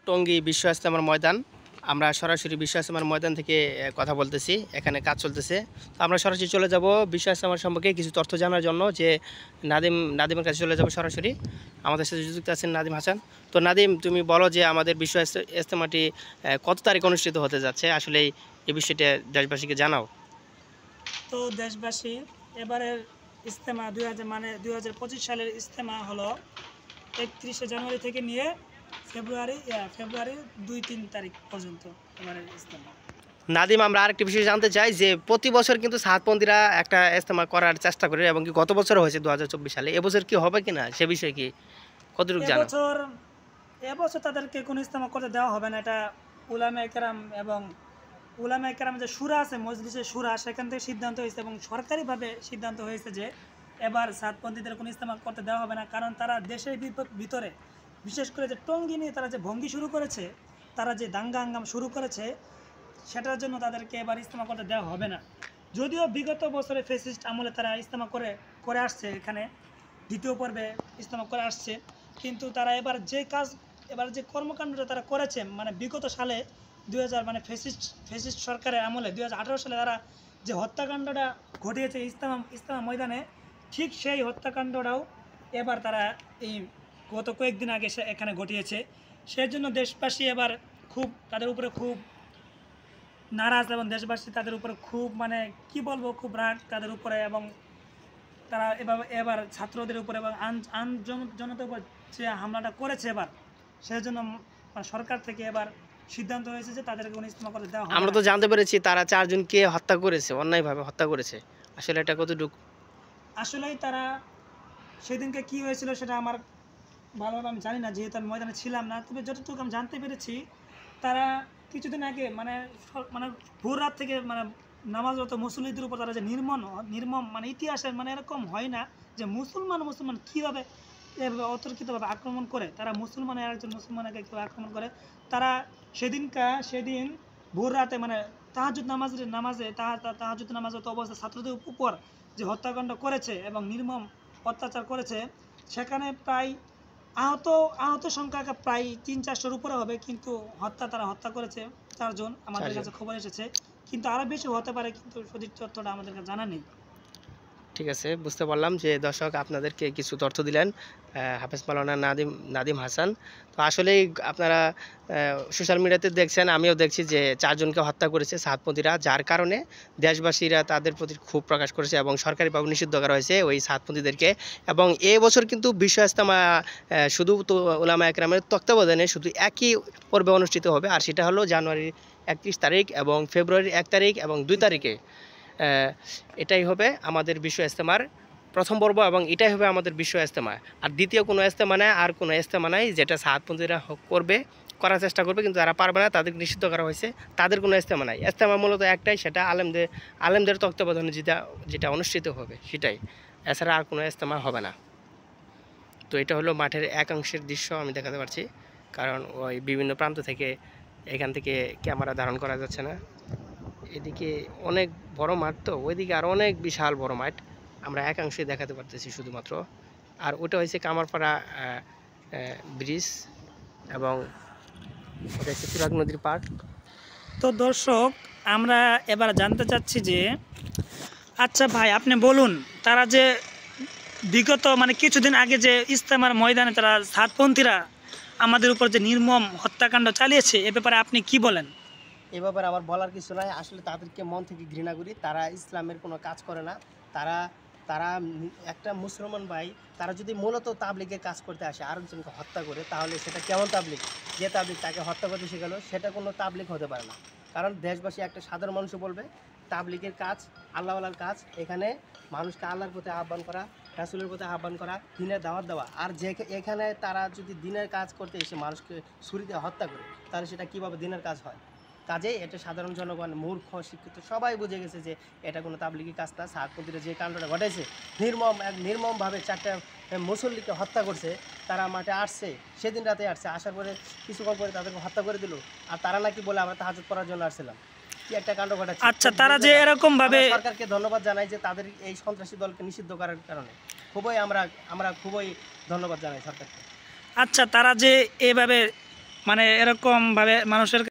টঙ্গী বিশ্ব ইজতেমার ময়দান। আমরা সরাসরি বিশ্ব ইজতেমার ময়দান থেকে কথা বলতেছি। এখানে কাজ চলতেছে। তো আমরা সরাসরি চলে যাব বিশ্ব ইজতেমার সম্পর্কে কিছু তথ্য জানার জন্য, যে নাদিমের কাছে চলে যাব সরাসরি। আমাদের সাথে যুক্ত আছেন নাদিম হাসান। তো নাদিম, তুমি বলো যে আমাদের বিশ্ব ইজতেমাটি কত তারিখ অনুষ্ঠিত হতে যাচ্ছে, আসলে এই বিষয়টা দেশবাসীকে জানাও। তো দেশবাসী, এবারের ইজতেমা 2025 সালের ইজতেমা হলো 31শে জানুয়ারি থেকে নিয়ে ফেব্রুয়ারি 2-3 তারিখ পর্যন্ত এবারের ইজতেমা। নাদিম, আমরা আরেকটি বিষয় জানতে চাই যে প্রতি বছর কিন্তু সাতপন্থীরা একটা ইজতেমা করার চেষ্টা করে, এবং কি গত বছর হয়েছে 2024 সালে। এবছর কি হবে কিনা সে বিষয়ে কি কতটুকু জানো? এবছর তাদেরকে কোনো ইজতেমা করতে দেওয়া হবে না। এটা উলামায়ে কেরাম এবং উলামায়ে কেরাম যে শুরা আছে, মজলিসে শুরা, সেখান থেকে সিদ্ধান্ত হয়েছে এবং সরকারিভাবে সিদ্ধান্ত হয়েছে যে এবার সাতপন্থীদের কোনো ইজতেমা করতে দেওয়া হবে না। কারণ তারা দেশের ভিতরে, বিশেষ করে যে টঙ্গী নিয়ে তারা যে ভঙ্গি শুরু করেছে, তারা যে দাঙ্গা হাঙ্গাম শুরু করেছে, সেটার জন্য তাদেরকে এবার ইজতেমা করতে দেওয়া হবে না। যদিও বিগত বছরে ফ্যাসিস্ট আমলে তারা ইজতেমা করে আসছে, এখানে দ্বিতীয় পর্বে ইজতেমা করে আসছে, কিন্তু তারা এবার যে কর্মকাণ্ডটা তারা করেছে, মানে বিগত সালে 2000 মানে ফ্যাসিস্ট সরকারের আমলে 2018 সালে তারা যে হত্যাকাণ্ডটা ঘটিয়েছে ইজতেমা ময়দানে, ঠিক সেই হত্যাকাণ্ডটাও এবার তারা এই গত কয়েকদিন আগে এখানে ঘটিয়েছে। সেই জন্য দেশবাসী এবার তাদের উপরে খুব নারাজ, এবং দেশবাসী তাদের উপরে খুব, মানে কি বলবো, খুব রাগ তাদের উপরে। এবং তারা এবার ছাত্রদের উপরে এবং জনতার উপর যে হামলাটা করেছে এবার, সেই জন্য সরকার থেকে এবার সিদ্ধান্ত হয়েছে যে তাদেরকে কোনো ইজতেমা করতে দেওয়া হবে না। আমরা তো জানতে পেরেছি তারা 4 জনকে হত্যা করেছে, অন্যায়ভাবে হত্যা করেছে। আসলে এটা কতটুকু? আসলেই তারা সেদিনকে কি হয়েছিল সেটা আমার ভালোভাবে আমি জানি না, যেহেতু আমি ময়দানে ছিলাম না। তবে যতটুকু আমি জানতে পেরেছি, তারা কিছুদিন আগে মানে ভোর রাত থেকে নামাজরত মুসল্লিদের উপর তারা যে নির্মম মানে ইতিহাসের এরকম হয় না যে মুসলমান কীভাবে এভাবে অতর্কিতভাবে আক্রমণ করে। তারা একজন মুসলমানকে কীভাবে আক্রমণ করে। তারা সেদিন ভোর রাতে তাহাজ্জুদ নামাজের অবস্থা ছাত্রদের উপর যে হত্যাকাণ্ড করেছে এবং নির্মম অত্যাচার করেছে, সেখানে প্রায় আহত সংখ্যা প্রায় 300-400-র উপরে হবে, কিন্তু তারা হত্যা করেছে 4 জন, আমাদের কাছে খবর এসেছে। কিন্তু আরও বেশি হতে পারে, কিন্তু সঠিক তথ্যটা আমাদের কাছে জানা নেই। ঠিক আছে, বুঝতে পারলাম যে দর্শক আপনাদেরকে কিছু তথ্য দিলেন হাফেজ মাওলানা নাদিম হাসান। তো আসলেই আপনারা সোশ্যাল মিডিয়াতে দেখছেন, আমিও দেখছি যে 4 জনকে হত্যা করেছে সাতপন্থীরা, যার কারণে দেশবাসীরা তাদের প্রতি ক্ষোভ প্রকাশ করেছে এবং সরকারিভাবে নিষিদ্ধ করা হয়েছে ওই সাতপন্থীদেরকে। এবং এবছর কিন্তু বিশ্ব ইজতেমা শুধু তো উলামায়ে কেরামের তত্ত্বাবধানে শুধু একই পর্বে অনুষ্ঠিত হবে, আর সেটা হলো জানুয়ারির 31 তারিখ এবং ফেব্রুয়ারির 1 তারিখ এবং 2 তারিখে। এটাই হবে আমাদের বিশ্ব ইজতেমার প্রথম পর্ব, এবং এটাই হবে আমাদের বিশ্ব ইজতেমা। আর দ্বিতীয় কোনো ইজতেমা নাই, আর কোনো ইজতেমা নাই যেটা সাতপন্থীরা করার চেষ্টা করবে, কিন্তু তারা পারবে না, তাদের নিষিদ্ধ করা হয়েছে। তাদের কোনো ইজতেমা নাই। ইজতেমা মূলত একটাই, সেটা আলেমদের তত্ত্বাবধানে যেটা অনুষ্ঠিত হবে সেটাই, এছাড়া আর কোনো ইজতেমা হবে না। তো এটা হলো মাঠের একাংশের দৃশ্য আমি দেখাতে পারছি, কারণ ওই বিভিন্ন প্রান্ত থেকে এখান থেকে ক্যামেরা ধারণ করা যাচ্ছে না। এদিকে অনেক বড় মাঠ, তো ওইদিকে আর অনেক বিশাল বড় মাঠ, আমরা একাংশে দেখাতে পারতেছি শুধুমাত্র। আর ওটা হয়েছে কামারপাড়া ব্রিজ, এবং ওটা হচ্ছে তুরাগ নদীর পাড়। তো দর্শক, আমরা এবার জানতে চাচ্ছি যে, আচ্ছা ভাই, আপনি বলুন, তারা যে বিগত কিছুদিন আগে যে ইজতেমার ময়দানে তারা সাতপন্থীরা আমাদের উপর যে নির্মম হত্যাকাণ্ড চালিয়েছে, এ ব্যাপারে আপনি কি বলেন? এ ব্যাপারে আমার বলার কিছু নাই। আসলে তাদেরকে মন থেকে ঘৃণা করি। তারা ইসলামের কোনো কাজ করে না। তারা তারা একটা মুসলমান ভাই, তারা যদি মূলত তাবলিগের কাজ করতে আসে, আরেকজনকে হত্যা করে, তাহলে সেটা কেমন তাবলিগ? যে তাবলিগ তাকে হত্যা করতে শেখালো, সেটা কোনো তাবলিগ হতে পারে না। কারণ দেশবাসী একটা সাধারণ মানুষও বলবে তাবলিগের কাজ আল্লাহওয়ালার কাজ। এখানে মানুষকে আল্লাহর প্রতি আহ্বান করা, রাসূলের প্রতি আহ্বান করা, দিনের দাওয়াত দেওয়া। আর এখানে তারা যদি দিনের কাজ করতে এসে মানুষকে ছুরি দিয়ে হত্যা করে, তাহলে সেটা কীভাবে দিনের কাজ হয়? কাজেই এটা সাধারণ জনগণ, মূর্খ শিক্ষিত সবাই বুঝে গেছে যে এটা কোনো তাবলিগি কাজ না। সাতপন্থীরা যে কাণ্ডটা ঘটেছে, নির্মমভাবে 4টা মুসল্লিকে হত্যা করছে। তারা মাঠে আসছে, সেদিন রাতে আসছে, আসার পরে কিছুক্ষণ পরে তাদেরকে হত্যা করে দিল। আর তারা নাকি বলে আমরা তাহাজ্জুদ পড়ার জন্য আসছিলাম। কি একটা কাণ্ড ঘটাচ্ছে। আচ্ছা, তারা যে এরকম ভাবে, সরকারকে ধন্যবাদ জানাই যে তাদের এই সন্ত্রাসী দলকে নিষিদ্ধ করার কারণে আমরা খুবই ধন্যবাদ জানাই সরকারকে। আচ্ছা, তারা যে এভাবে মানে এরকম ভাবে মানুষের